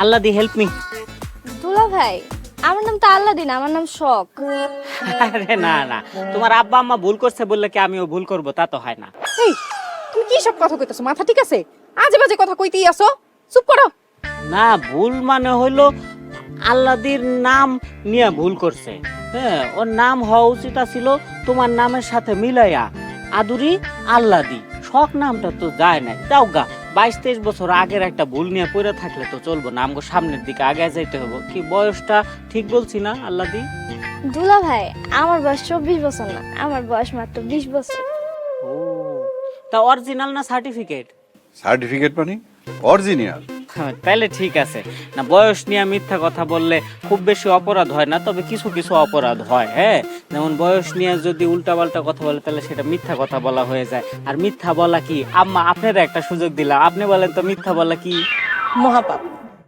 আল্লাদি help me. দুলা ভাই, আমার নাম তো আল্লাদিন, আমার নাম শখ। আরে না না, তোমার আব্বা আম্মা ভুল করছে বললে কি আমিও ভুল করব? তা তো হয় না। এই তুমি কি সব কথা কইতেছো? মাথা ঠিক আছে? আজে বাজে কথা কইতেই আসো, চুপ করো। না, ভুল মানে হইলো আল্লাদির নাম নিয়ে ভুল করছে। হ্যাঁ, ওর নাম হওয়া উচিত ছিল তোমার নামের সাথে মিলাইয়া আদুরি আল্লাদি। শখ নামটা তো যায় না। যাও গা, 22-23 বছর আগের একটা ভুল নিয়ে পড়ে থাকলে তো চলবো না, আমগো সামনের দিকে আগে যাইতে হবে। কি বয়সটা ঠিক বলছি না আল্লাদি? দুলা ভাই, আমার বয়স 24 বছর না, আমার বয়স মাত্র 20 বছর। ও, তা অরিজিনাল না সার্টিফিকেট? সার্টিফিকেট মানে অরিজিনাল। তাহলে ঠিক আছে। না, বয়স নিয়ে মিথ্যা কথা বললে খুব বেশি অপরাধ হয় না, তবে কিছু কিছু অপরাধ হয়। হ্যাঁ, যেমন বয়স নিয়ে যদি উল্টাপাল্টা কথা বলে তাহলে সেটা মিথ্যা কথা বলা হয়ে যায়। আর মিথ্যা বলা কি, আম্মা আপনারা একটা সুযোগ দিলাম, আপনি বলেন তো মিথ্যা বলা কি? মহাপাপ।